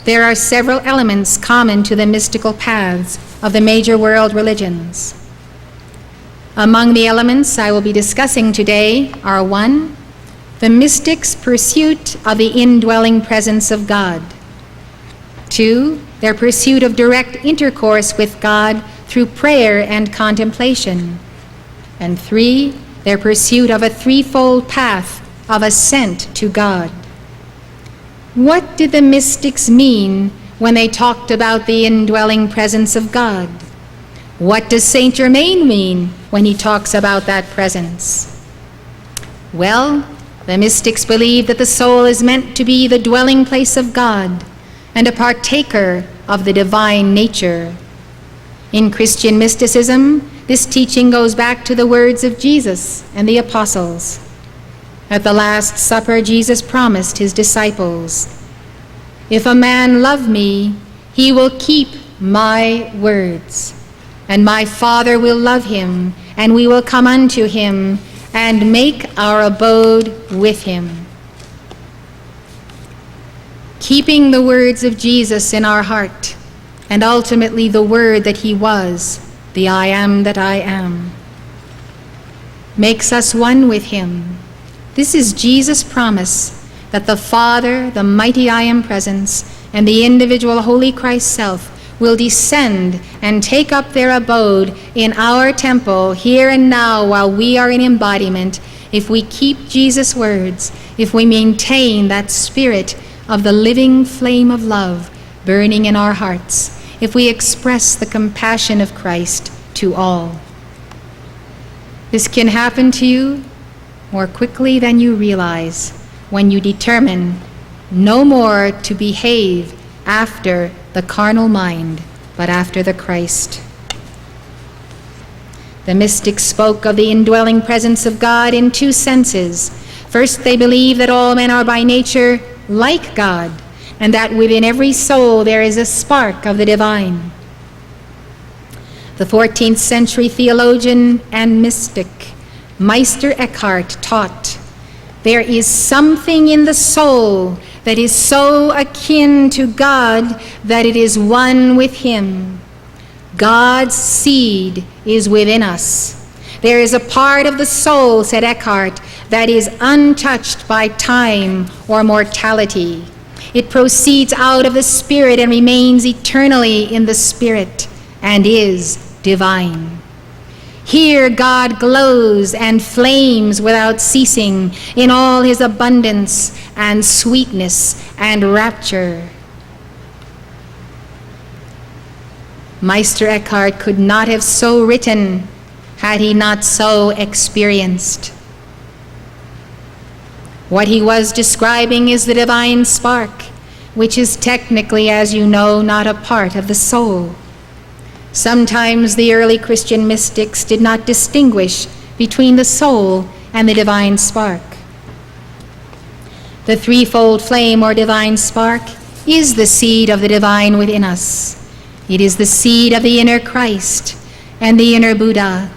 There are several elements common to the mystical paths of the major world religions. Among the elements I will be discussing today are 1, the mystics' pursuit of the indwelling presence of God. 2, their pursuit of direct intercourse with God through prayer and contemplation. And 3, their pursuit of a threefold path of ascent to God. What did the mystics mean when they talked about the indwelling presence of God? What does Saint Germain mean when he talks about that presence? Well, the mystics believe that the soul is meant to be the dwelling place of God and a partaker of the divine nature. In Christian mysticism, this teaching goes back to the words of Jesus and the apostles. At the Last Supper, Jesus promised his disciples, "If a man love me, he will keep my words, and my Father will love him, and we will come unto him and make our abode with him." Keeping the words of Jesus in our heart, and ultimately the word that he was, the I am that I am, makes us one with him. This is Jesus' promise that the Father, the mighty I am presence, and the individual Holy Christ self will descend and take up their abode in our temple here and now while we are in embodiment, if we keep Jesus' words, if we maintain that spirit of the living flame of love burning in our hearts, if we express the compassion of Christ to all. This can happen to you more quickly than you realize when you determine no more to behave after the carnal mind, but after the Christ. The mystics spoke of the indwelling presence of God in 2 senses. First, they believe that all men are by nature like God, and that within every soul there is a spark of the divine. The 14th century theologian and mystic Meister Eckhart taught, "There is something in the soul that is so akin to God that it is one with him. God's seed is within us. There is a part of the soul," said Eckhart, "that is untouched by time or mortality. It proceeds out of the Spirit and remains eternally in the Spirit and is divine. Here God glows and flames without ceasing in all his abundance and sweetness and rapture." Meister Eckhart could not have so written had he not so experienced. What he was describing is the divine spark, which is technically, as you know, not a part of the soul. Sometimes the early Christian mystics did not distinguish between the soul and the divine spark. The threefold flame or divine spark is the seed of the divine within us. It is the seed of the inner Christ and the inner Buddha.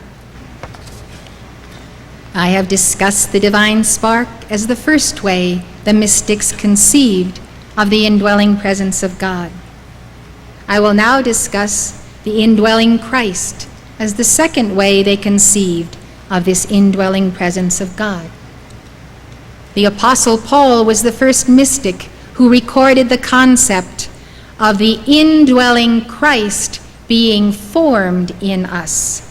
I have discussed the divine spark as the first way the mystics conceived of the indwelling presence of God. I will now discuss the indwelling Christ as the second way they conceived of this indwelling presence of God. The Apostle Paul was the first mystic who recorded the concept of the indwelling Christ being formed in us.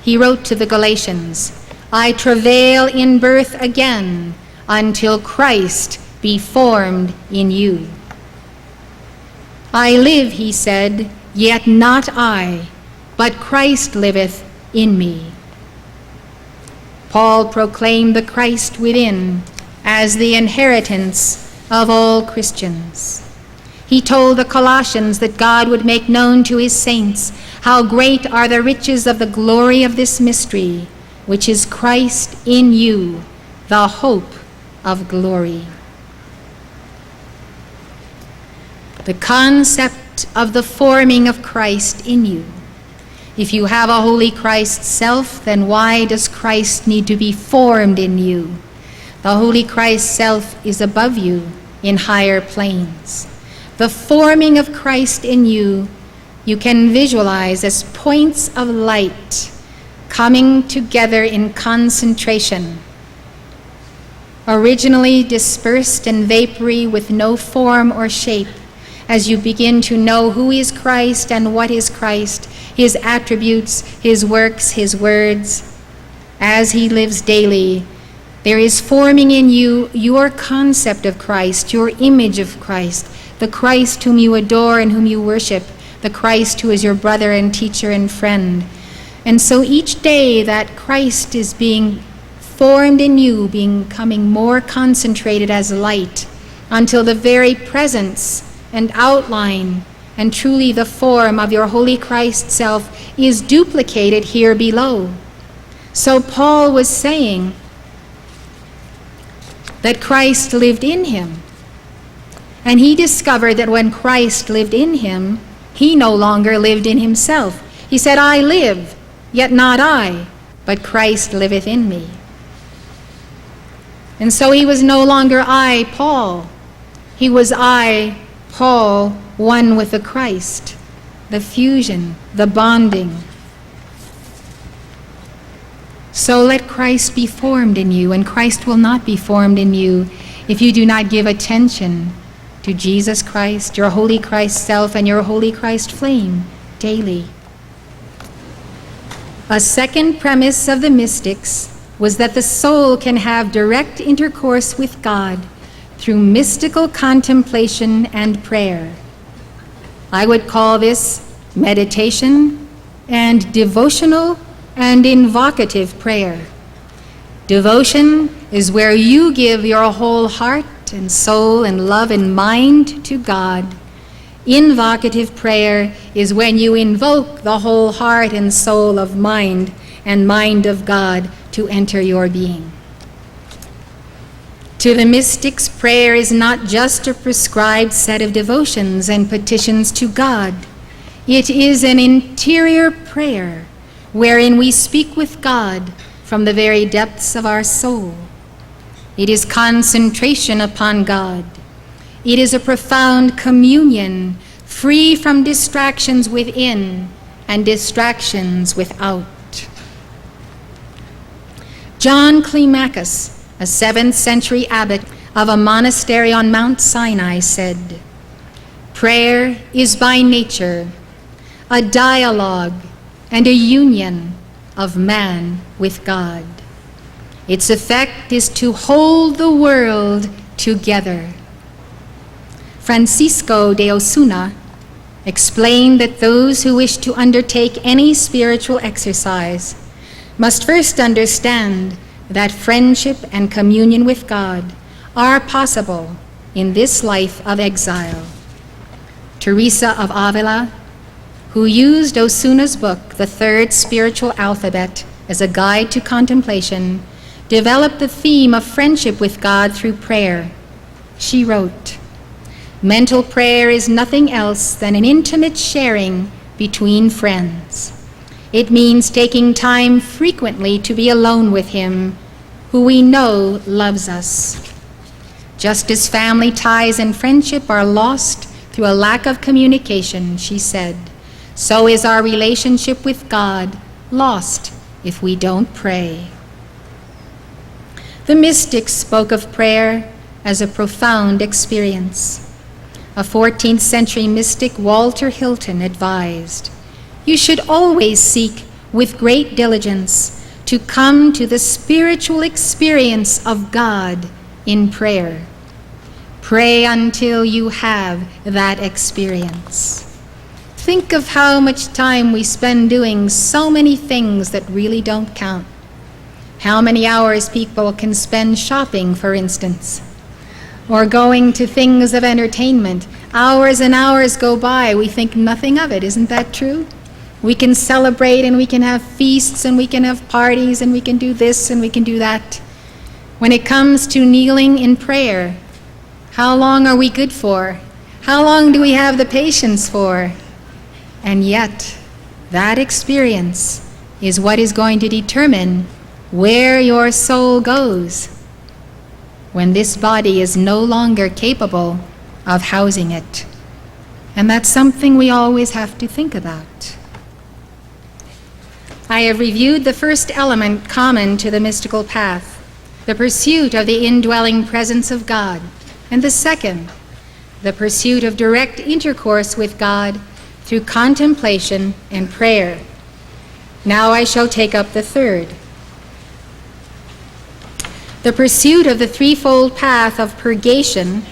He wrote to the Galatians, "I travail in birth again until Christ be formed in you. I live," he said, "yet not I, but Christ liveth in me." Paul proclaimed the Christ within as the inheritance of all Christians. He told the Colossians that God would make known to his saints how great are the riches of the glory of this mystery, which is Christ in you, the hope of glory. The concept of the forming of Christ in you. If you have a holy Christ self, then why does Christ need to be formed in you? The holy Christ self is above you in higher planes. the forming of Christ in you, you can visualize as points of light coming together in concentration, originally dispersed and vapory with no form or shape. As you begin to know who is Christ and what is Christ, his attributes, his works, his words, as he lives daily, there is forming in you your concept of Christ, your image of Christ, the Christ whom you adore and whom you worship, the Christ who is your brother and teacher and friend. And so each day that Christ is being formed in you, becoming more concentrated as light, until the very presence and outline and truly the form of your holy Christ self is duplicated here below. So Paul was saying that Christ lived in him. And he discovered that when Christ lived in him, he no longer lived in himself. He said, I live, yet not I, but Christ liveth in me. And so he was no longer I, Paul. He was I, Paul, one with the Christ, the fusion, the bonding. So let Christ be formed in you, and Christ will not be formed in you if you do not give attention to Jesus Christ, your holy Christ self, and your holy Christ flame daily. A second premise of the mystics was that the soul can have direct intercourse with God through mystical contemplation and prayer. I would call this meditation and devotional and invocative prayer. Devotion is where you give your whole heart and soul and love and mind to God. Invocative prayer is when you invoke the whole heart and soul of mind and mind of God to enter your being. To the mystics, prayer is not just a prescribed set of devotions and petitions to God. It is an interior prayer wherein we speak with God from the very depths of our soul. It is concentration upon God. It is a profound communion, free from distractions within and distractions without. John Climacus, a 7th century abbot of a monastery on Mount Sinai, said, "Prayer is by nature a dialogue and a union of man with God. Its effect is to hold the world together." Francisco de Osuna explained that those who wish to undertake any spiritual exercise must first understand that friendship and communion with God are possible in this life of exile. Teresa of Avila, who used Osuna's book, The Third Spiritual Alphabet, as a guide to contemplation, developed the theme of friendship with God through prayer. She wrote, "Mental prayer is nothing else than an intimate sharing between friends. It means taking time frequently to be alone with Him, who we know loves us. Just as family ties and friendship are lost through a lack of communication," she said, "so is our relationship with God lost if we don't pray." The mystics spoke of prayer as a profound experience. A 14th century mystic, Walter Hilton, advised, "You should always seek with great diligence to come to the spiritual experience of God in prayer. Pray until you have that experience." Think of how much time we spend doing so many things that really don't count. How many hours people can spend shopping, for instance, or going to things of entertainment. Hours and hours go by, we think nothing of it. Isn't that true? We can celebrate and we can have feasts and we can have parties and we can do this and we can do that. When it comes to kneeling in prayer, how long are we good for? How long do we have the patience for? And yet, that experience is what is going to determine where your soul goes when this body is no longer capable of housing it. And that's something we always have to think about. I have reviewed the first element common to the mystical path, the pursuit of the indwelling presence of God, and the second, the pursuit of direct intercourse with God through contemplation and prayer. Now I shall take up the third. The pursuit of the threefold path of purgation,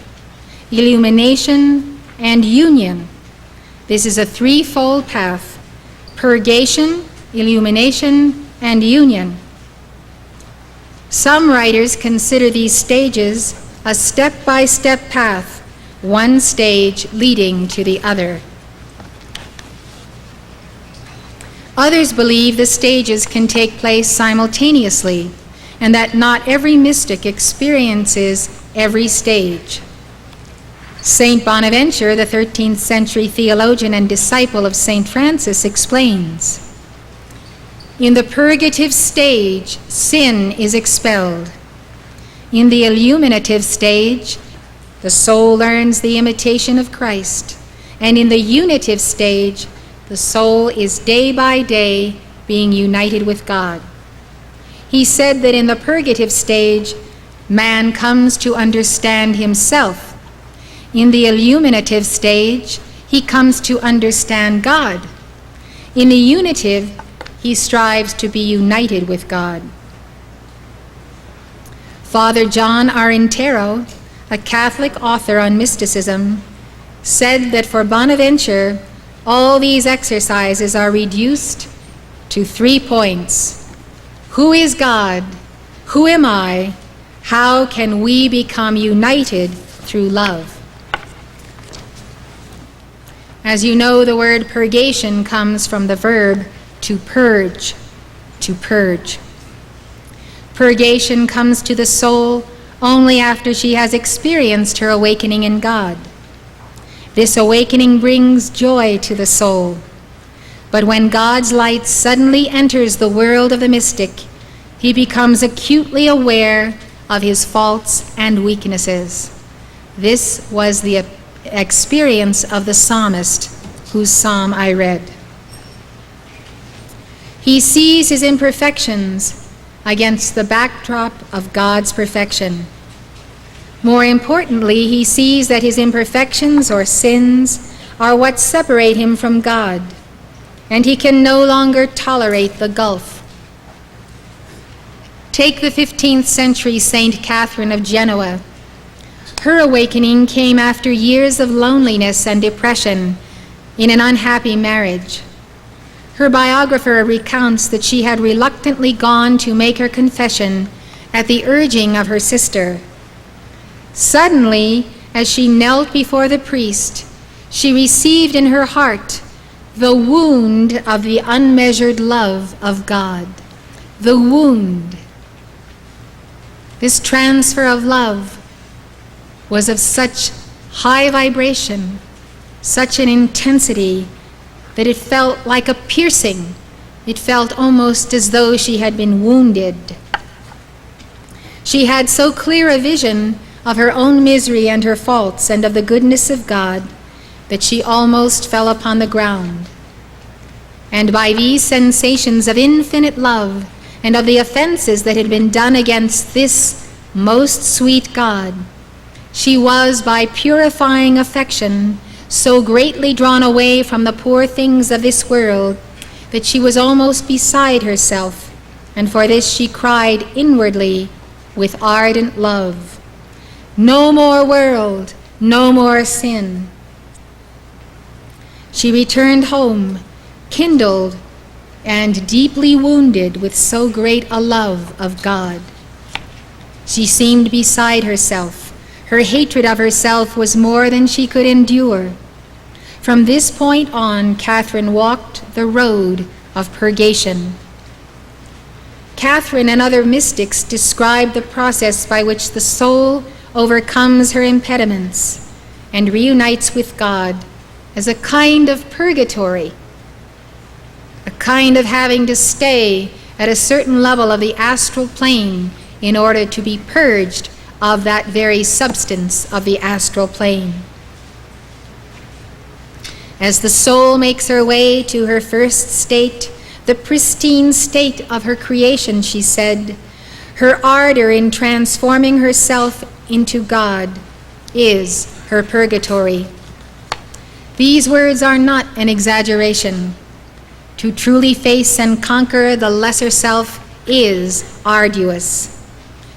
illumination, and union. This is a threefold path: purgation, illumination, and union. Some writers consider these stages a step-by-step path, one stage leading to the other. Others believe the stages can take place simultaneously, and that not every mystic experiences every stage. Saint Bonaventure, the 13th century theologian and disciple of Saint Francis, explains, "In the purgative stage, sin is expelled. In the illuminative stage, the soul learns the imitation of Christ. And in the unitive stage, the soul is day by day being united with God." He said that in the purgative stage, man comes to understand himself. In the illuminative stage, he comes to understand God. In the unitive, he strives to be united with God. Father John Arintero, a Catholic author on mysticism, said that for Bonaventure, all these exercises are reduced to 3 points. Who is God? Who am I? How can we become united through love? As you know, the word purgation comes from the verb to purge, to purge. Purgation comes to the soul only after she has experienced her awakening in God. This awakening brings joy to the soul. But when God's light suddenly enters the world of the mystic, he becomes acutely aware of his faults and weaknesses. This was the experience of the psalmist, whose psalm I read. He sees his imperfections against the backdrop of God's perfection. More importantly, he sees that his imperfections or sins are what separate him from God, and he can no longer tolerate the gulf. Take the 15th century Saint Catherine of Genoa. Her awakening came after years of loneliness and depression in an unhappy marriage. Her biographer recounts that she had reluctantly gone to make her confession at the urging of her sister. Suddenly, as she knelt before the priest, she received in her heart the wound of the unmeasured love of God. The wound. This transfer of love was of such high vibration, such an intensity, that it felt like a piercing. It felt almost as though she had been wounded. She had so clear a vision of her own misery and her faults and of the goodness of God that she almost fell upon the ground. And by these sensations of infinite love and of the offenses that had been done against this most sweet God, she was, by purifying affection, so greatly drawn away from the poor things of this world that she was almost beside herself, and for this she cried inwardly with ardent love, "No more world, no more sin." She returned home, kindled and deeply wounded with so great a love of God. She seemed beside herself. Her hatred of herself was more than she could endure. From this point on, Catherine walked the road of purgation. Catherine and other mystics describe the process by which the soul overcomes her impediments and reunites with God as a kind of purgatory, a kind of having to stay at a certain level of the astral plane in order to be purged of that very substance of the astral plane. As the soul makes her way to her first state, the pristine state of her creation, she said, her ardor in transforming herself into God is her purgatory. These words are not an exaggeration. To truly face and conquer the lesser self is arduous.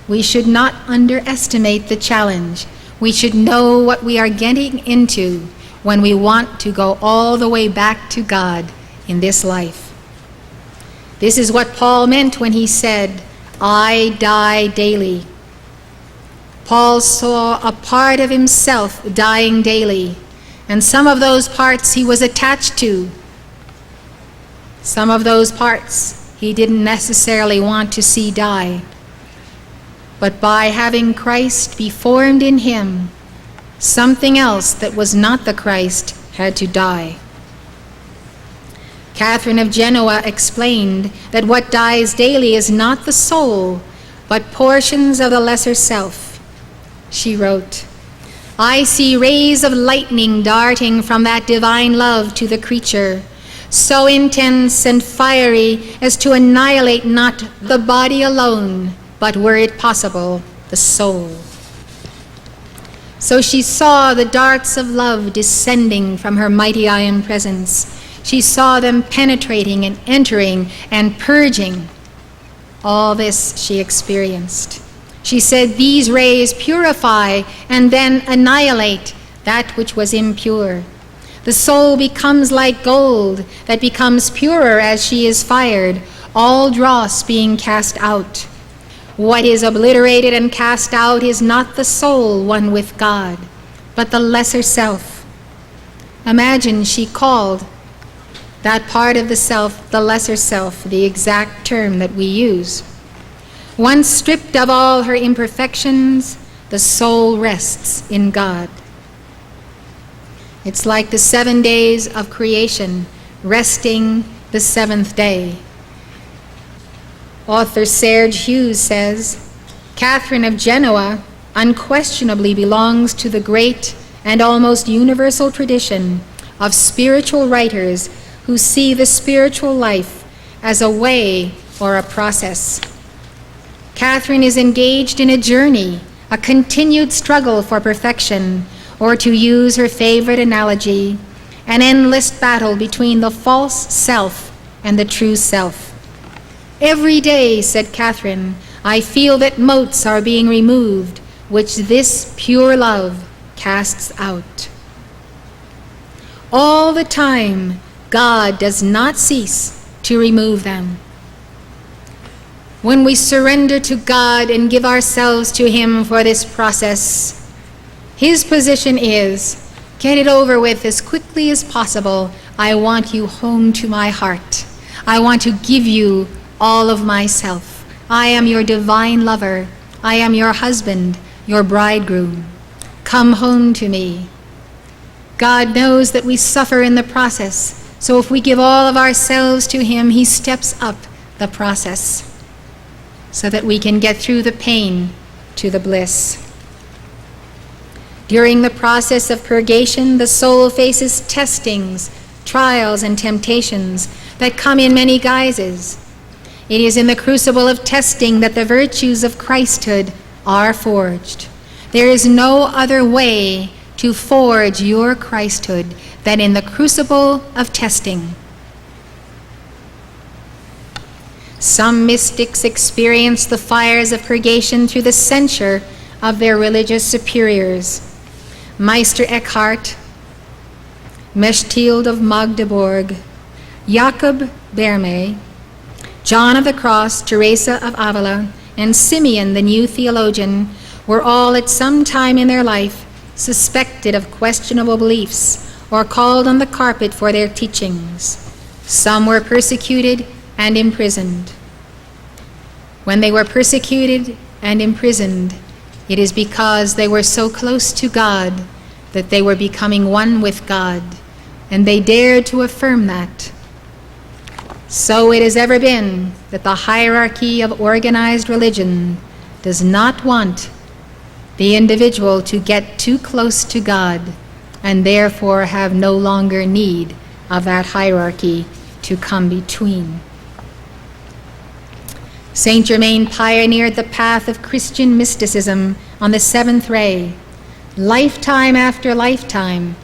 We should not underestimate the challenge. We should know what we are getting into when we want to go all the way back to God in this life. This is what Paul meant when he said, I die daily. Paul saw a part of himself dying daily, and some of those parts he was attached to. Some of those parts he didn't necessarily want to see die. But by having Christ be formed in him, something else that was not the Christ had to die. Catherine of Genoa explained that what dies daily is not the soul, but portions of the lesser self. She wrote, I see rays of lightning darting from that divine love to the creature, so intense and fiery as to annihilate not the body alone, but were it possible, the soul. So she saw the darts of love descending from her mighty iron presence. She saw them penetrating and entering and purging. All this she experienced. She said, these rays purify and then annihilate that which was impure. The soul becomes like gold that becomes purer as she is fired, all dross being cast out. What is obliterated and cast out is not the soul one with God, but the lesser self. Imagine she called that part of the self, the lesser self, the exact term that we use. Once stripped of all her imperfections, the soul rests in God. It's like the 7 days of creation, resting the seventh day. Author Serge Hughes says, Catherine of Genoa unquestionably belongs to the great and almost universal tradition of spiritual writers who see the spiritual life as a way or a process. Catherine is engaged in a journey, a continued struggle for perfection, or to use her favorite analogy, an endless battle between the false self and the true self. Every day, said Catherine, I feel that motes are being removed, which this pure love casts out. All the time, God does not cease to remove them. When we surrender to God and give ourselves to Him for this process, His position is, get it over with as quickly as possible. I want you home to my heart. I want to give you all of myself. I am your divine lover. I am your husband, your bridegroom. Come home to me. God knows that we suffer in the process, so if we give all of ourselves to Him, He steps up the process so that we can get through the pain to the bliss. During the process of purgation, the soul faces testings, trials, and temptations that come in many guises. It is in the crucible of testing that the virtues of Christhood are forged. There is no other way to forge your Christhood than in the crucible of testing. Some mystics experience the fires of purgation through the censure of their religious superiors. Meister Eckhart, Mechtilde of Magdeburg, Jacob Berme, John of the Cross, Teresa of Avila, and Simeon, the new theologian, were all at some time in their life suspected of questionable beliefs or called on the carpet for their teachings. Some were persecuted and imprisoned. When they were persecuted and imprisoned, it is because they were so close to God that they were becoming one with God, and they dared to affirm that. So it has ever been that the hierarchy of organized religion does not want the individual to get too close to God and therefore have no longer need of that hierarchy to come between. Saint Germain pioneered the path of Christian mysticism on the seventh ray, lifetime after lifetime,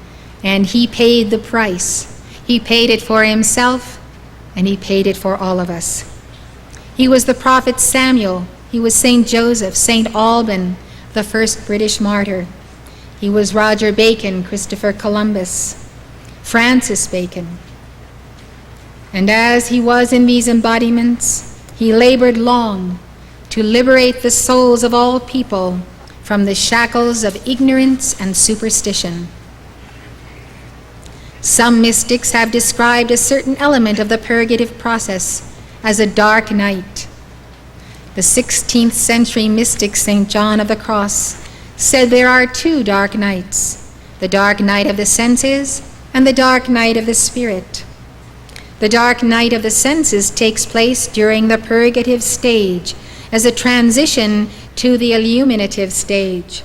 and he paid the price. He paid it for himself, and he paid it for all of us. He was the prophet Samuel. He was Saint Joseph, Saint Alban, the first British martyr. He was Roger Bacon, Christopher Columbus, Francis Bacon. And as he was in these embodiments, he labored long to liberate the souls of all people from the shackles of ignorance and superstition. Some mystics have described a certain element of the purgative process as a dark night. The 16th century mystic St. John of the Cross said there are two dark nights, the dark night of the senses and the dark night of the spirit. The dark night of the senses takes place during the purgative stage as a transition to the illuminative stage.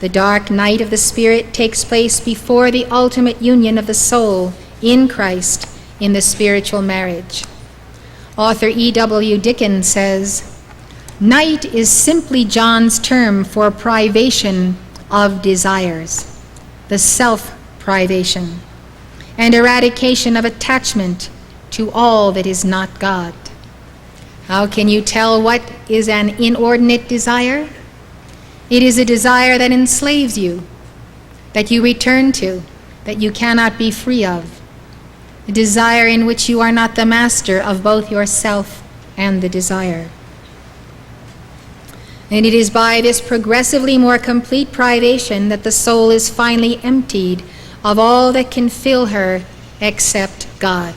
The dark night of the spirit takes place before the ultimate union of the soul in Christ in the spiritual marriage. Author E.W. Dickens says, "Night is simply John's term for privation of desires, the self-privation, and eradication of attachment to all that is not God." How can you tell what is an inordinate desire? It is a desire that enslaves you, that you return to, that you cannot be free of. A desire in which you are not the master of both yourself and the desire. And it is by this progressively more complete privation that the soul is finally emptied of all that can fill her except God.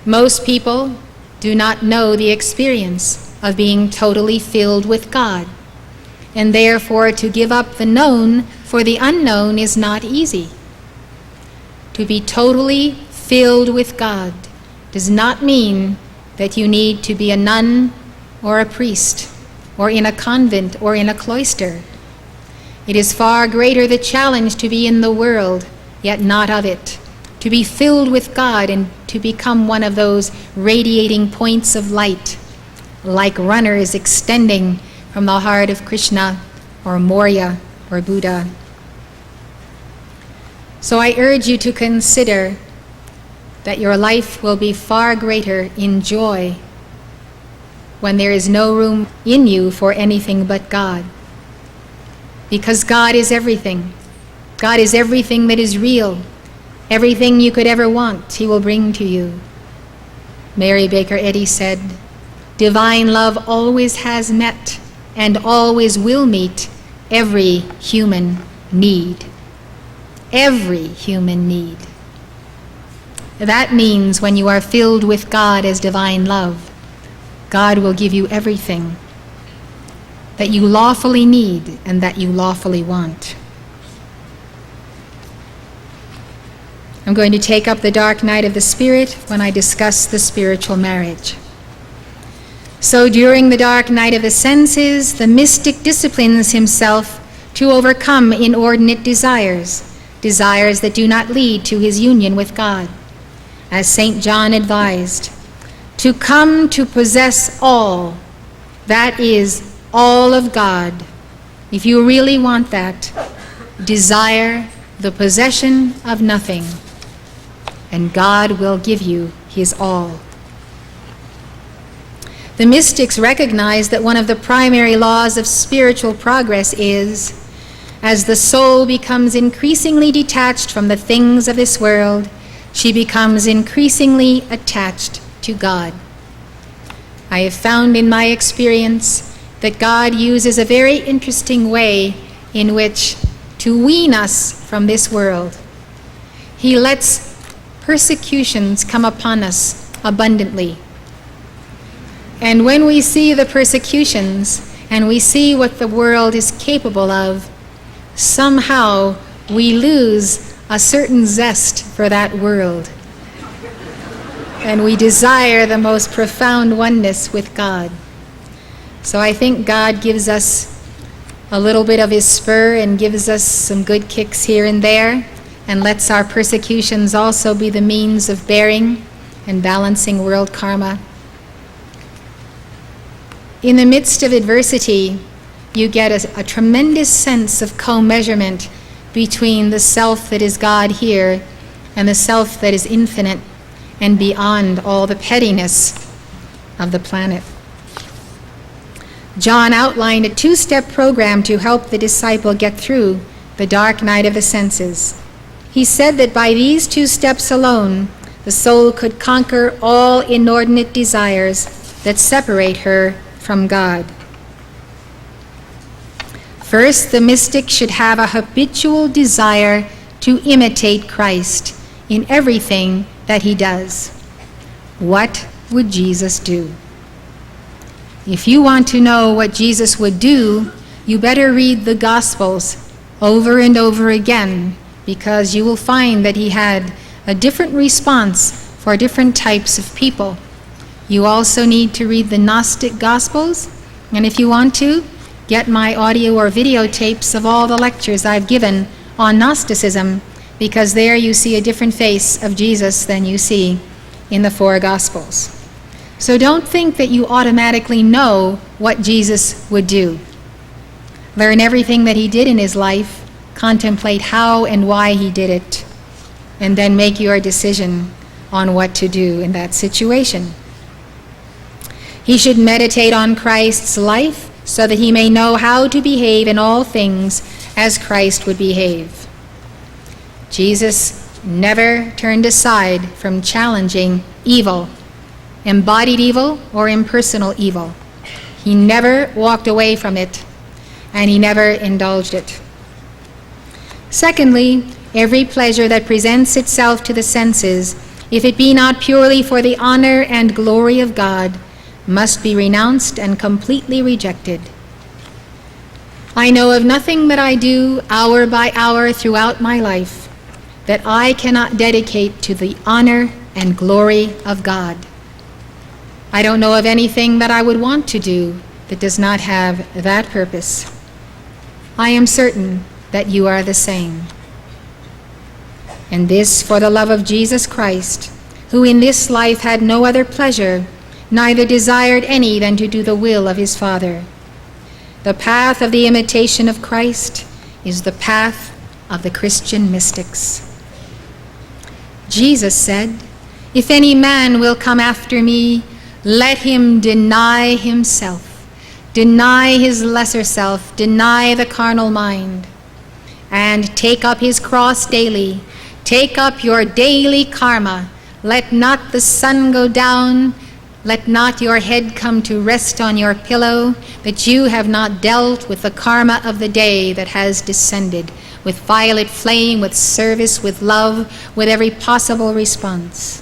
Most people do not know the experience of being totally filled with God, and therefore to give up the known for the unknown is not easy. To be totally filled with God does not mean that you need to be a nun or a priest or in a convent or in a cloister. It is far greater the challenge to be in the world, yet not of it, to be filled with God and to become one of those radiating points of light, like runners extending from the heart of Krishna or Maurya or Buddha. So I urge you to consider that your life will be far greater in joy when there is no room in you for anything but God. Because God is everything. God is everything that is real. Everything you could ever want, He will bring to you. Mary Baker Eddy said, "Divine love always has met and always will meet every human need." Every human need. That means when you are filled with God as divine love, God will give you everything that you lawfully need and that you lawfully want. I'm going to take up the dark night of the spirit when I discuss the spiritual marriage. So during the dark night of the senses, the mystic disciplines himself to overcome inordinate desires, desires that do not lead to his union with God. As St. John advised, to come to possess all, that is, all of God. If you really want that, desire the possession of nothing, and God will give you his all. The mystics recognize that one of the primary laws of spiritual progress is, as the soul becomes increasingly detached from the things of this world, she becomes increasingly attached to God. I have found in my experience that God uses a very interesting way in which to wean us from this world. He lets persecutions come upon us abundantly. And when we see the persecutions and we see what the world is capable of, somehow we lose a certain zest for that world. And we desire the most profound oneness with God. So I think God gives us a little bit of his spur and gives us some good kicks here and there, and lets our persecutions also be the means of bearing and balancing world karma. In the midst of adversity, you get a tremendous sense of co-measurement between the self that is God here and the self that is infinite and beyond all the pettiness of the planet. John outlined a 2-step program to help the disciple get through the dark night of the senses. He said that by these 2 steps alone, the soul could conquer all inordinate desires that separate her from God. First, the mystic should have a habitual desire to imitate Christ in everything that he does. What would Jesus do? If you want to know what Jesus would do, you better read the Gospels over and over again, because you will find that he had a different response for different types of people. You also need to read the Gnostic Gospels, and if you want to, get my audio or videotapes of all the lectures I've given on Gnosticism, because there you see a different face of Jesus than you see in the 4 Gospels. So don't think that you automatically know what Jesus would do. Learn everything that he did in his life, contemplate how and why he did it, and then make your decision on what to do in that situation. He should meditate on Christ's life so that he may know how to behave in all things as Christ would behave. Jesus never turned aside from challenging evil, embodied evil or impersonal evil. He never walked away from it, and he never indulged it. Secondly, every pleasure that presents itself to the senses, if it be not purely for the honor and glory of God, must be renounced and completely rejected. I know of nothing that I do hour by hour throughout my life that I cannot dedicate to the honor and glory of God. I don't know of anything that I would want to do that does not have that purpose. I am certain that you are the same. And this for the love of Jesus Christ, who in this life had no other pleasure, neither desired any than to do the will of his Father. The path of the imitation of Christ is the path of the Christian mystics. Jesus said, "If any man will come after me, let him deny himself, deny his lesser self, deny the carnal mind, and take up his cross daily. Take up your daily karma. Let not the sun go down. Let not your head come to rest on your pillow, that you have not dealt with the karma of the day that has descended, with violet flame, with service, with love, with every possible response."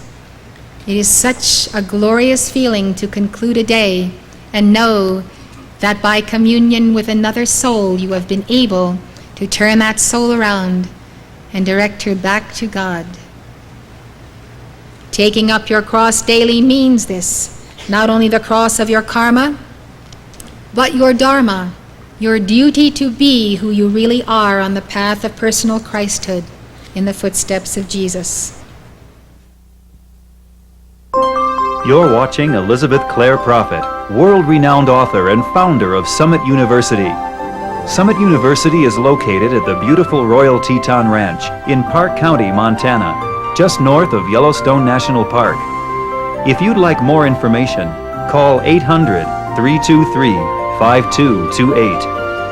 It is such a glorious feeling to conclude a day and know that by communion with another soul you have been able to turn that soul around and direct her back to God. Taking up your cross daily means this, not only the cross of your karma, but your dharma, your duty to be who you really are on the path of personal Christhood in the footsteps of Jesus. You're watching Elizabeth Clare Prophet, world-renowned author and founder of Summit University. Summit University is located at the beautiful Royal Teton Ranch in Park County, Montana, just north of Yellowstone National Park. If you'd like more information, call 800-323-5228.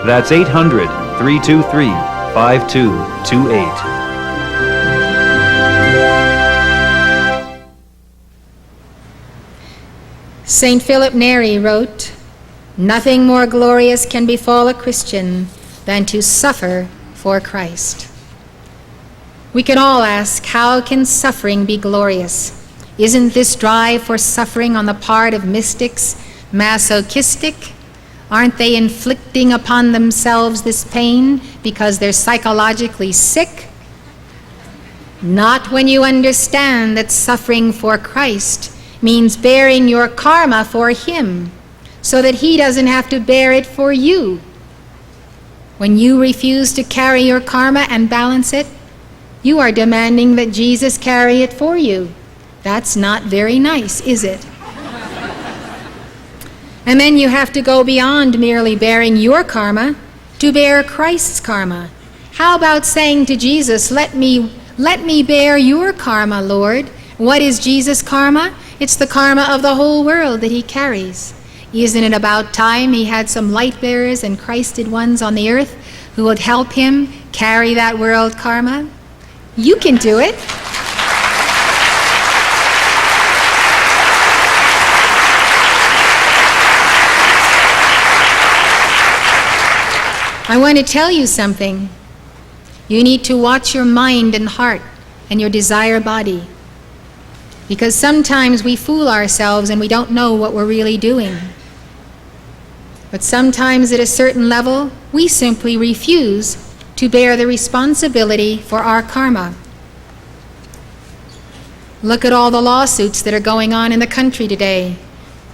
That's 800-323-5228. St. Philip Neri wrote, "Nothing more glorious can befall a Christian than to suffer for Christ." We can all ask, how can suffering be glorious? Isn't this drive for suffering on the part of mystics masochistic? Aren't they inflicting upon themselves this pain because they're psychologically sick? Not when you understand that suffering for Christ means bearing your karma for him, so that he doesn't have to bear it for you. When you refuse to carry your karma and balance it, you are demanding that Jesus carry it for you. That's not very nice, is it? And then you have to go beyond merely bearing your karma to bear Christ's karma. How about saying to Jesus, let me bear your karma, Lord. What is Jesus' karma? It's the karma of the whole world that he carries. Isn't it about time he had some light bearers and Christed ones on the earth who would help him carry that world karma? You can do it. I want to tell you something. You need to watch your mind and heart and your desire body. Because sometimes we fool ourselves and we don't know what we're really doing. But sometimes at a certain level, we simply refuse to bear the responsibility for our karma. Look at all the lawsuits that are going on in the country today.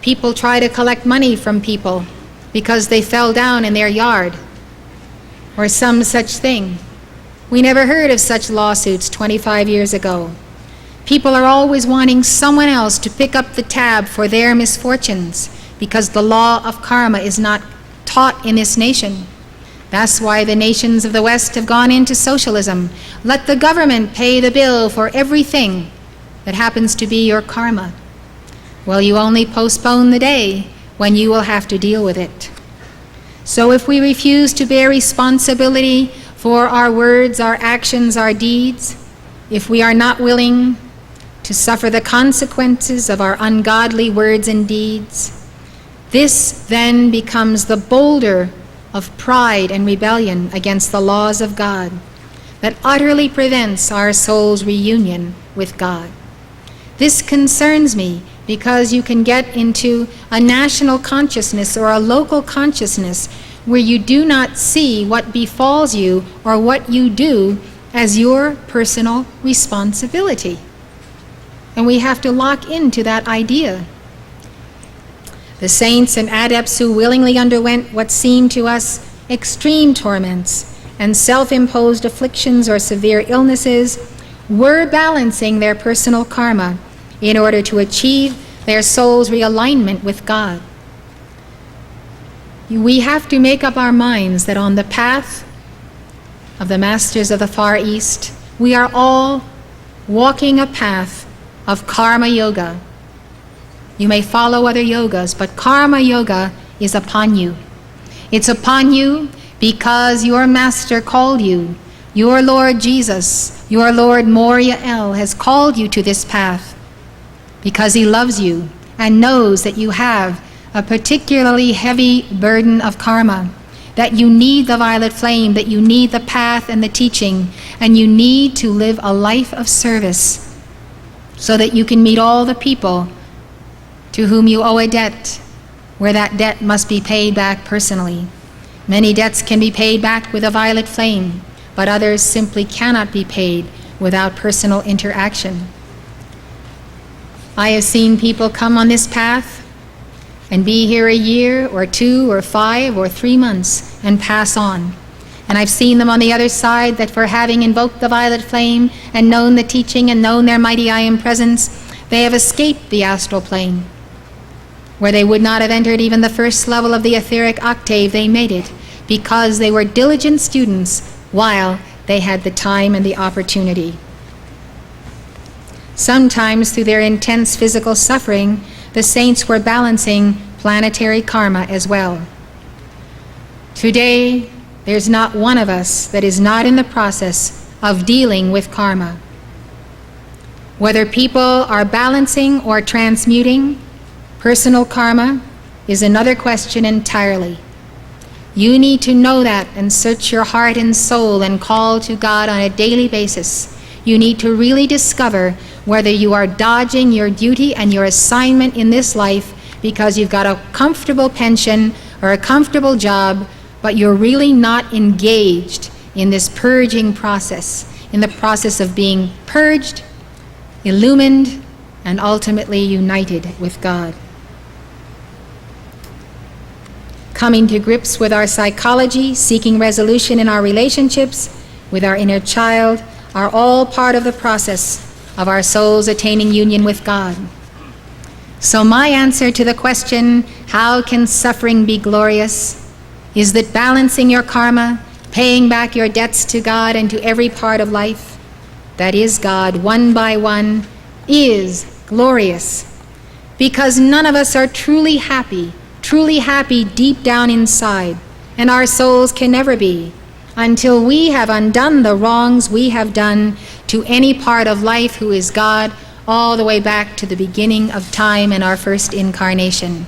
People try to collect money from people because they fell down in their yard, or some such thing. We never heard of such lawsuits 25 years ago. People are always wanting someone else to pick up the tab for their misfortunes because the law of karma is not taught in this nation. That's why the nations of the West have gone into socialism. Let the government pay the bill for everything that happens to be your karma. Well, you only postpone the day when you will have to deal with it. So if we refuse to bear responsibility for our words, our actions, our deeds, if we are not willing to suffer the consequences of our ungodly words and deeds, this then becomes the boulder of pride and rebellion against the laws of God that utterly prevents our soul's reunion with God. This concerns me because you can get into a national consciousness or a local consciousness where you do not see what befalls you or what you do as your personal responsibility. And we have to lock into that idea. The saints and adepts who willingly underwent what seemed to us extreme torments and self-imposed afflictions or severe illnesses were balancing their personal karma in order to achieve their soul's realignment with God. We have to make up our minds that on the path of the masters of the Far East, we are all walking a path of karma yoga. You may follow other yogas, but karma yoga is upon you. It's upon you because your master called you. Your Lord Jesus, your Lord Moriel has called you to this path because he loves you and knows that you have a particularly heavy burden of karma, that you need the violet flame, that you need the path and the teaching, and you need to live a life of service so that you can meet all the people to whom you owe a debt, where that debt must be paid back personally. Many debts can be paid back with a violet flame, but others simply cannot be paid without personal interaction. I have seen people come on this path and be here a year or 2 or 5 or 3 months and pass on. And I've seen them on the other side that for having invoked the violet flame and known the teaching and known their mighty I Am presence, they have escaped the astral plane. Where they would not have entered even the first level of the etheric octave, they made it because they were diligent students while they had the time and the opportunity. Sometimes through their intense physical suffering, the saints were balancing planetary karma as well. Today, there's not one of us that is not in the process of dealing with karma. Whether people are balancing or transmuting personal karma is another question entirely. You need to know that and search your heart and soul and call to God on a daily basis. You need to really discover whether you are dodging your duty and your assignment in this life because you've got a comfortable pension or a comfortable job, but you're really not engaged in this purging process, in the process of being purged, illumined, and ultimately united with God. coming to grips with our psychology, seeking resolution in our relationships with our inner child, are all part of the process of our souls attaining union with God. So my answer to the question, how can suffering be glorious, is that balancing your karma, paying back your debts to God and to every part of life, that is God, one by one, is glorious. Because none of us are truly happy deep down inside, and our souls can never be, until we have undone the wrongs we have done to any part of life who is God, all the way back to the beginning of time and our first incarnation.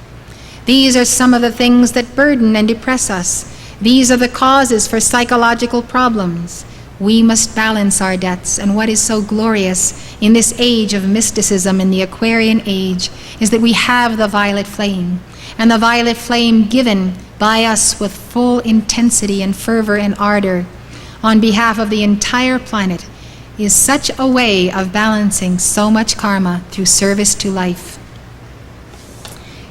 These are some of the things that burden and depress us. These are the causes for psychological problems. We must balance our debts, and what is so glorious in this age of mysticism, in the Aquarian age, is that we have the violet flame, and the violet flame given by us with full intensity and fervor and ardor on behalf of the entire planet is such a way of balancing so much karma through service to life.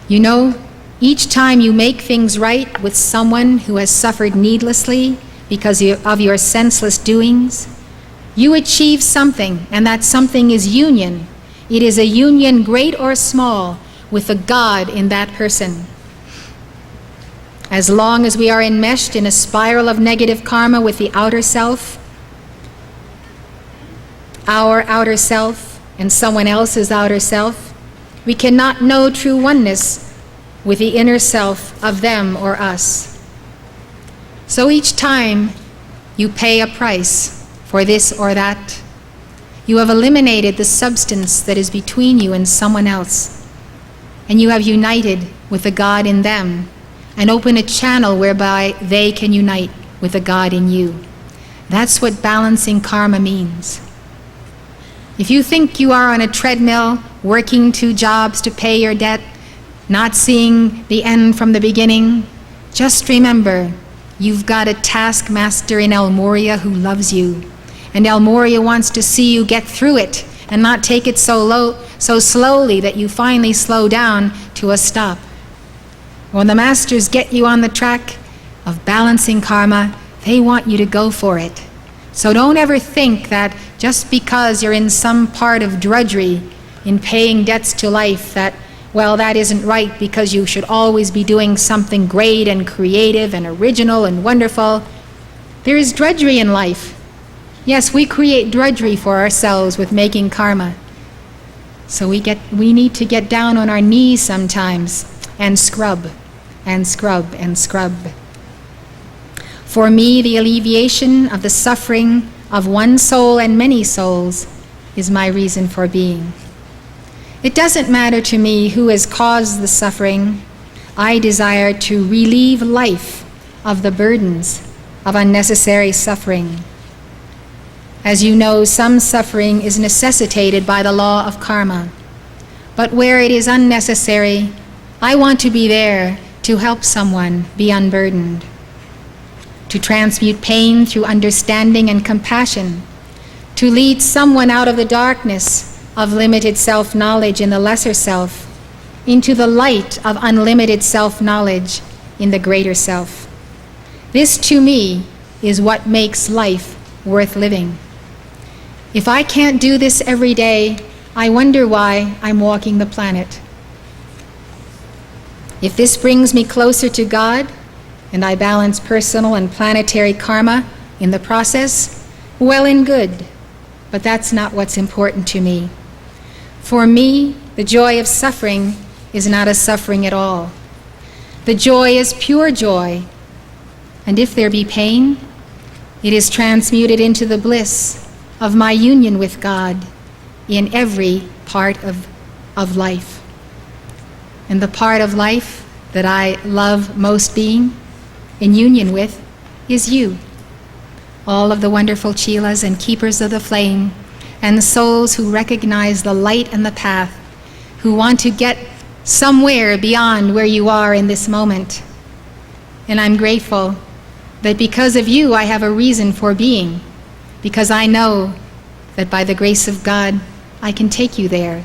You know, each time you make things right with someone who has suffered needlessly because of your senseless doings, you achieve something, and that something is union. It is a union, great or small, with the God in that person. As long as we are enmeshed in a spiral of negative karma with the outer self, our outer self and someone else's outer self, we cannot know true oneness with the inner self of them or us. So each time you pay a price for this or that, you have eliminated the substance that is between you and someone else, and you have united with the God in them and open a channel whereby they can unite with the God in you. That's what balancing karma means. If you think you are on a treadmill, working 2 jobs to pay your debt, not seeing the end from the beginning, just remember, you've got a taskmaster in El Moria who loves you. And El Moria wants to see you get through it and not take it so slowly that you finally slow down to a stop. When the masters get you on the track of balancing karma, they want you to go for it. So don't ever think that just because you're in some part of drudgery in paying debts to life that, well, that isn't right because you should always be doing something great and creative and original and wonderful. There is drudgery in life. Yes, we create drudgery for ourselves with making karma. So we need to get down on our knees sometimes and scrub and scrub and scrub. For me, the alleviation of the suffering of one soul and many souls is my reason for being. It doesn't matter to me who has caused the suffering. I desire to relieve life of the burdens of unnecessary suffering. As you know, some suffering is necessitated by the law of karma. But where it is unnecessary, I want to be there to help someone be unburdened, to transmute pain through understanding and compassion, to lead someone out of the darkness of limited self-knowledge in the lesser self into the light of unlimited self-knowledge in the greater self. This, to me, is what makes life worth living. If I can't do this every day, I wonder why I'm walking the planet. If this brings me closer to God, and I balance personal and planetary karma in the process, well and good, but that's not what's important to me. For me, the joy of suffering is not a suffering at all. The joy is pure joy, and if there be pain, it is transmuted into the bliss of my union with God in every part of life. And the part of life that I love most being in union with is you. All of the wonderful chelas and keepers of the flame and the souls who recognize the light and the path, who want to get somewhere beyond where you are in this moment. And I'm grateful that because of you I have a reason for being, because I know that by the grace of God I can take you there.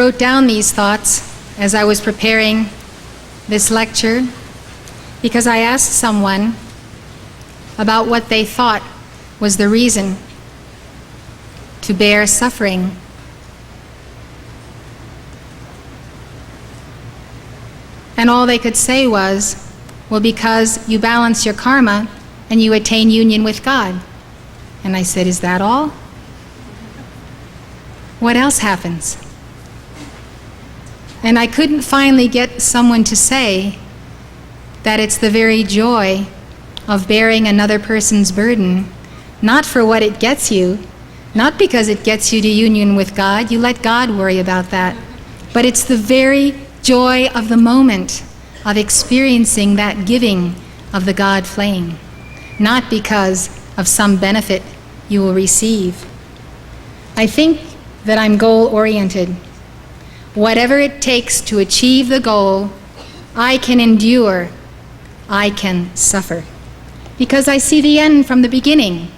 wrote down these thoughts as I was preparing this lecture because I asked someone about what they thought was the reason to bear suffering. And all they could say was, well, because you balance your karma and you attain union with God. And I said, is that all? What else happens? And I couldn't finally get someone to say that it's the very joy of bearing another person's burden, not for what it gets you, not because it gets you to union with God, you let God worry about that, but it's the very joy of the moment of experiencing that giving of the God flame, not because of some benefit you will receive. I think that I'm goal-oriented. Whatever it takes to achieve the goal, I can endure, I can suffer, because I see the end from the beginning.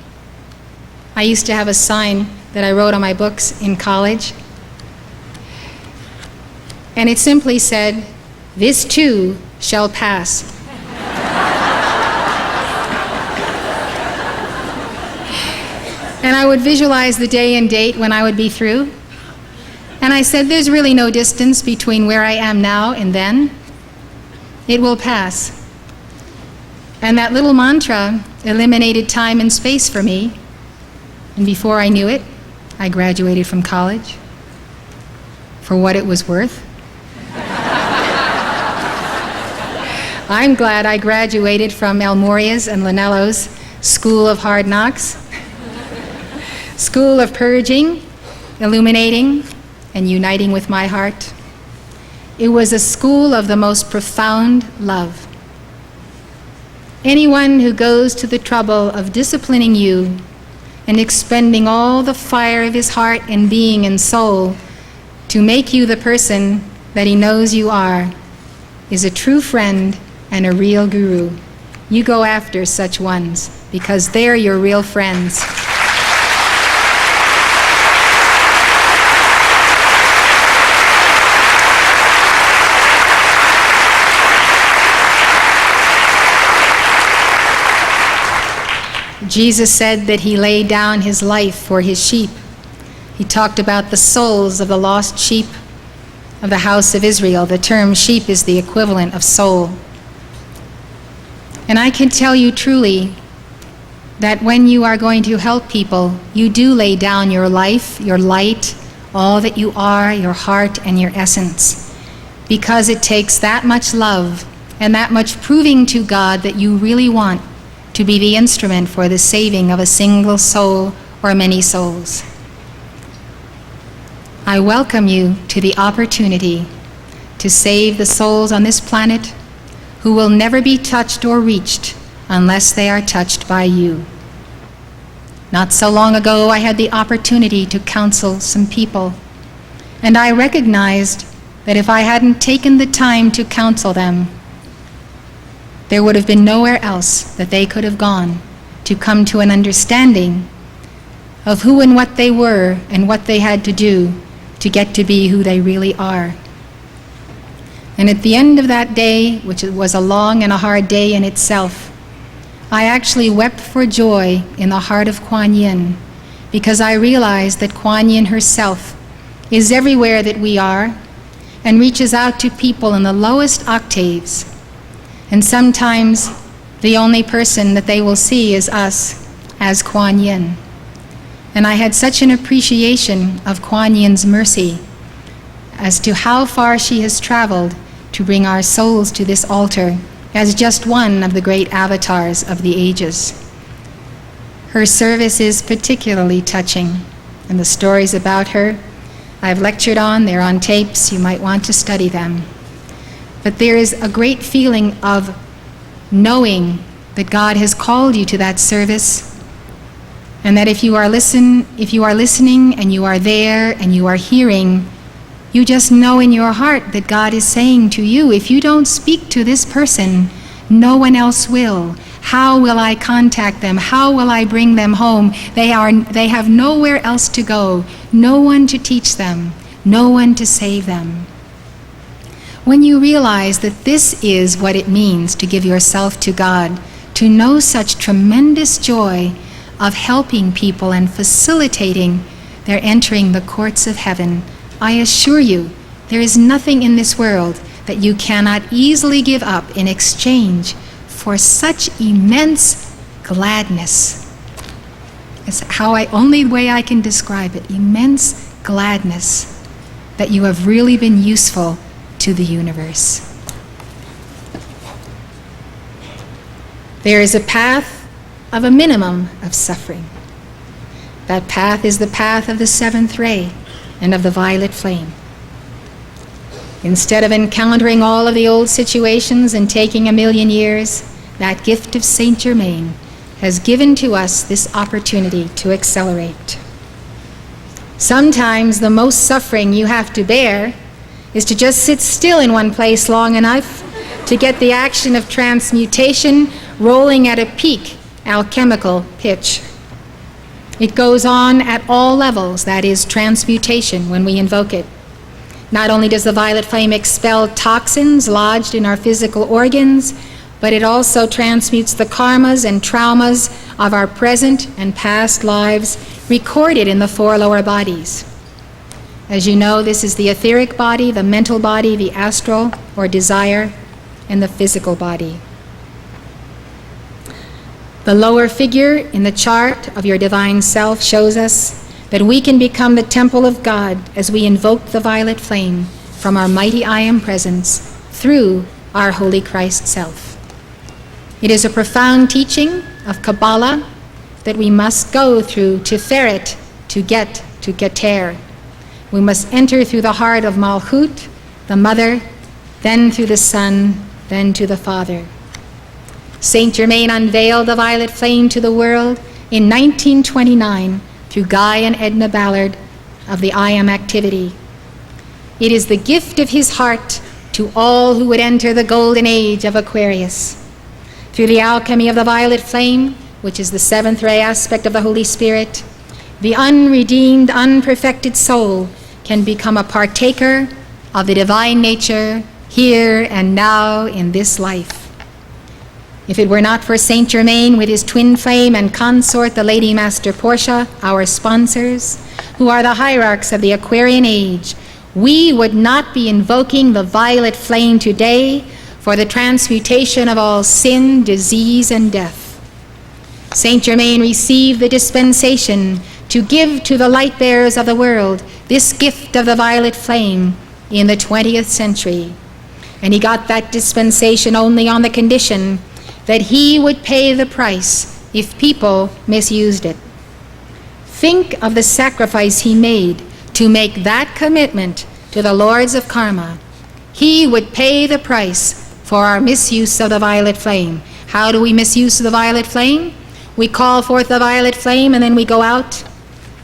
I used to have a sign that I wrote on my books in college, and it simply said, "This too shall pass." And I would visualize the day and date when I would be through. And I said, there's really no distance between where I am now and then. It will pass. And that little mantra eliminated time and space for me. And before I knew it, I graduated from college. For what it was worth. I'm glad I graduated from El Moria's and Lanello's School of Hard Knocks, School of Purging, Illuminating, and Uniting with my heart. It was a school of the most profound love. Anyone who goes to the trouble of disciplining you and expending all the fire of his heart and being and soul to make you the person that he knows you are is a true friend and a real guru. You go after such ones because they're your real friends. Jesus said that he laid down his life for his sheep. He talked about the souls of the lost sheep of the house of Israel. The term sheep is the equivalent of soul. And I can tell you truly that when you are going to help people, you do lay down your life, your light, all that you are, your heart and your essence, because it takes that much love and that much proving to God that you really want to be the instrument for the saving of a single soul or many souls. I welcome you to the opportunity to save the souls on this planet who will never be touched or reached unless they are touched by you. Not so long ago, I had the opportunity to counsel some people, and I recognized that if I hadn't taken the time to counsel them, there would have been nowhere else that they could have gone to come to an understanding of who and what they were and what they had to do to get to be who they really are. And at the end of that day, which was a long and a hard day in itself, I actually wept for joy in the heart of Kuan Yin, because I realized that Kuan Yin herself is everywhere that we are and reaches out to people in the lowest octaves. And sometimes the only person that they will see is us as Kuan Yin. And I had such an appreciation of Kuan Yin's mercy as to how far she has traveled to bring our souls to this altar as just one of the great avatars of the ages. Her service is particularly touching, and the stories about her I've lectured on, they're on tapes, you might want to study them. But there is a great feeling of knowing that God has called you to that service, and that if you are listening and you are there and you are hearing, you just know in your heart that God is saying to you, if you don't speak to this person, no one else will. How will I contact them? How will I bring them home? They have nowhere else to go, no one to teach them. no one to save them. When you realize that this is what it means to give yourself to God, to know such tremendous joy of helping people and facilitating their entering the courts of heaven, I assure you, there is nothing in this world that you cannot easily give up in exchange for such immense gladness. It's only way I can describe it, immense gladness that you have really been useful to the universe. There is a path of a minimum of suffering. That path is the path of the seventh ray and of the violet flame. Instead of encountering all of the old situations and taking 1,000,000 years, that gift of Saint Germain has given to us this opportunity to accelerate. Sometimes the most suffering you have to bear is to just sit still in one place long enough to get the action of transmutation rolling at a peak alchemical pitch. It goes on at all levels, that is transmutation, when we invoke it. Not only does the violet flame expel toxins lodged in our physical organs, but it also transmutes the karmas and traumas of our present and past lives recorded in the 4 lower bodies. As you know, this is the etheric body, the mental body, the astral or desire, and the physical body. The lower figure in the chart of your divine self shows us that we can become the temple of God as we invoke the violet flame from our mighty I Am presence through our Holy Christ self. It is a profound teaching of Kabbalah that we must go through Tiferet to get to Keter. We must enter through the heart of Malchut, the mother, then through the Son, then to the Father. Saint Germain unveiled the violet flame to the world in 1929 through Guy and Edna Ballard of the I Am activity. It is the gift of his heart to all who would enter the golden age of Aquarius. Through the alchemy of the violet flame, which is the 7th ray aspect of the Holy Spirit, the unredeemed, unperfected soul can become a partaker of the divine nature here and now in this life. If it were not for Saint Germain with his twin flame and consort, the Lady Master Portia, our sponsors, who are the hierarchs of the Aquarian age, we would not be invoking the violet flame today for the transmutation of all sin, disease, and death. Saint Germain received the dispensation to give to the light bearers of the world this gift of the violet flame in the 20th century. And he got that dispensation only on the condition that he would pay the price if people misused it. Think of the sacrifice he made to make that commitment to the lords of karma. He would pay the price for our misuse of the violet flame. How do we misuse the violet flame? We call forth the violet flame and then we go out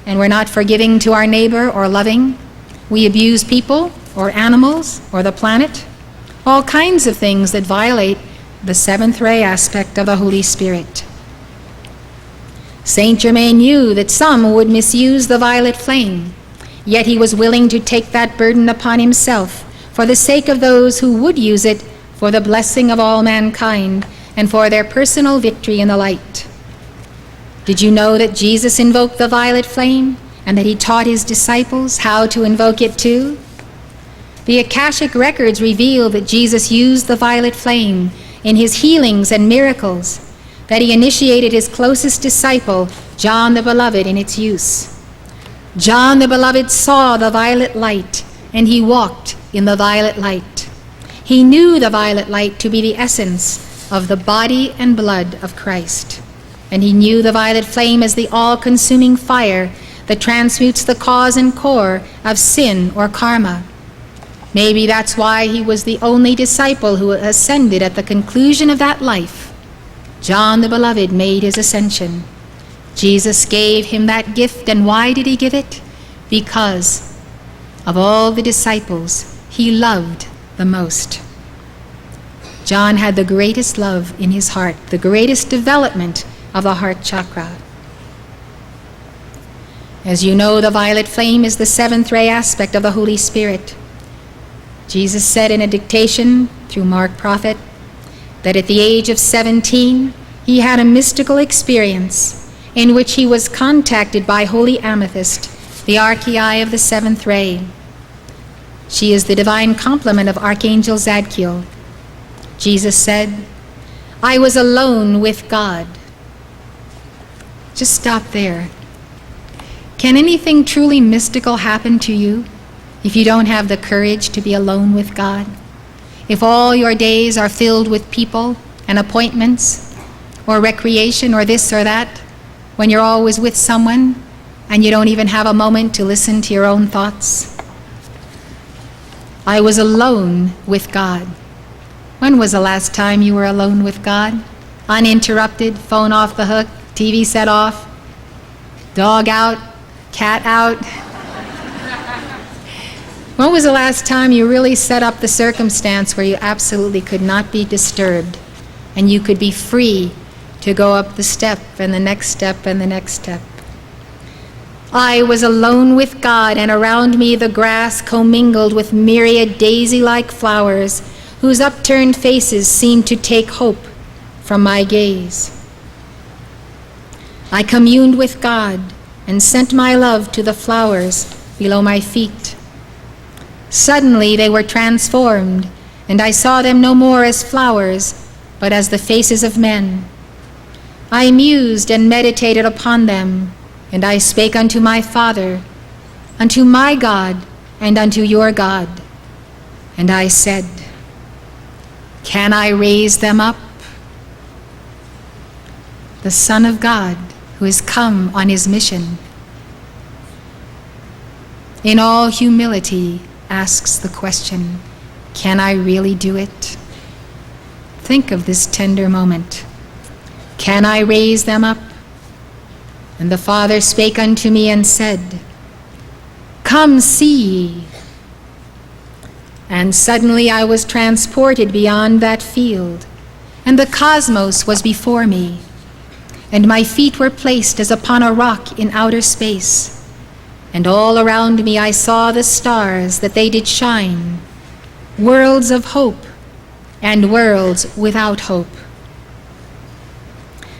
and we're not forgiving to our neighbor or loving. We abuse people or animals or the planet. All kinds of things that violate the 7th ray aspect of the Holy Spirit. Saint Germain knew that some would misuse the violet flame, yet he was willing to take that burden upon himself for the sake of those who would use it for the blessing of all mankind and for their personal victory in the light. Did you know that Jesus invoked the violet flame and that he taught his disciples how to invoke it too? The Akashic records reveal that Jesus used the violet flame in his healings and miracles, that he initiated his closest disciple, John the Beloved, in its use. John the Beloved saw the violet light, and he walked in the violet light. He knew the violet light to be the essence of the body and blood of Christ, and he knew the violet flame as the all-consuming fire that transmutes the cause and core of sin or karma. Maybe that's why he was the only disciple who ascended at the conclusion of that life. John the Beloved made his ascension. Jesus gave him that gift, and why did he give it? Because of all the disciples he loved the most. John had the greatest love in his heart, the greatest development of the heart chakra. As you know, the violet flame is the seventh ray aspect of the Holy Spirit. Jesus said in a dictation through Mark Prophet that at the age of 17, he had a mystical experience in which he was contacted by Holy Amethyst, the archee of the seventh ray. She is the divine complement of Archangel Zadkiel. Jesus said, "I was alone with God." Just stop there. Can anything truly mystical happen to you if you don't have the courage to be alone with God? If all your days are filled with people and appointments or recreation or this or that, when you're always with someone and you don't even have a moment to listen to your own thoughts? I was alone with God. When was the last time you were alone with God? Uninterrupted, phone off the hook, TV set off, dog out, cat out. When was the last time you really set up the circumstance where you absolutely could not be disturbed and you could be free to go up the step and the next step and the next step? I was alone with God, and around me the grass commingled with myriad daisy-like flowers whose upturned faces seemed to take hope from my gaze. I communed with God and sent my love to the flowers below my feet. Suddenly they were transformed, and I saw them no more as flowers, but as the faces of men. I mused and meditated upon them, and I spake unto my Father, unto my God, and unto your God. And I said, "Can I raise them up?" The Son of God, who has come on his mission, in all humility asks the question, can I really do it? Think of this tender moment. Can I raise them up? And the Father spake unto me and said, "Come see ye." And suddenly I was transported beyond that field, and the cosmos was before me, and my feet were placed as upon a rock in outer space. And all around me I saw the stars that they did shine, worlds of hope and worlds without hope.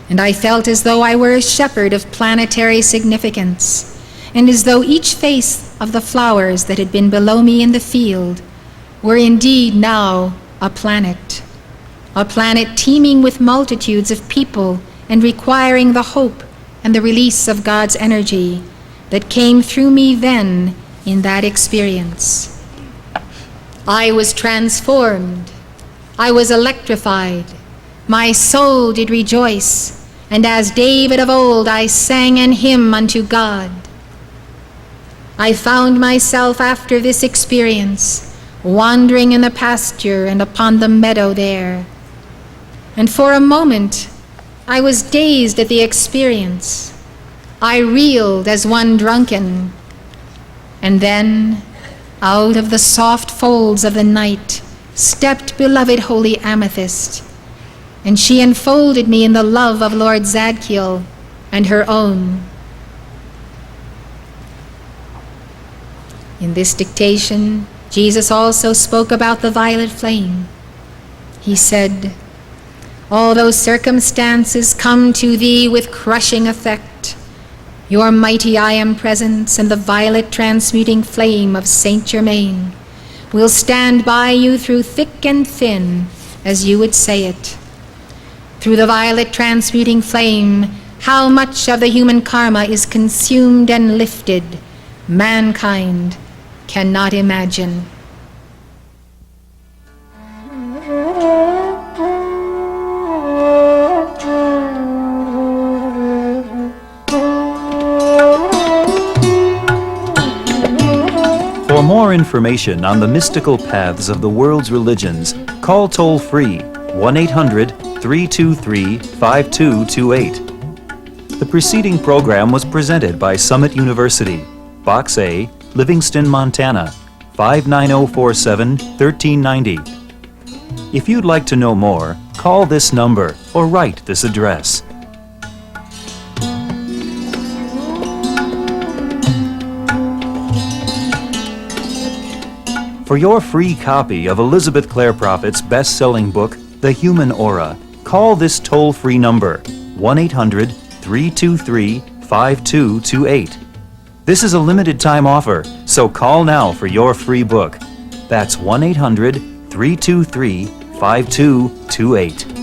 And I felt as though I were a shepherd of planetary significance, and as though each face of the flowers that had been below me in the field were indeed now a planet teeming with multitudes of people and requiring the hope and the release of God's energy that came through me then in that experience. I was transformed. I was electrified. My soul did rejoice, and as David of old I sang an hymn unto God. I found myself after this experience wandering in the pasture and upon the meadow there. And for a moment I was dazed at the experience. I reeled as one drunken, and then out of the soft folds of the night stepped beloved Holy Amethyst, and she enfolded me in the love of Lord Zadkiel and her own. In this dictation, Jesus also spoke about the violet flame. He said, "All those circumstances come to thee with crushing effect. Your mighty I am presence and the violet transmuting flame of Saint Germain will stand by you through thick and thin, as you would say it. Through the violet transmuting flame, how much of the human karma is consumed and lifted, mankind cannot imagine." For more information on the mystical paths of the world's religions, call toll-free 1-800-323-5228. The preceding program was presented by Summit University, Box A, Livingston, Montana, 59047 1390. If you'd like to know more, call this number or write this address. For your free copy of Elizabeth Clare Prophet's best-selling book, The Human Aura, call this toll-free number, 1-800-323-5228. This is a limited-time offer, so call now for your free book. That's 1-800-323-5228.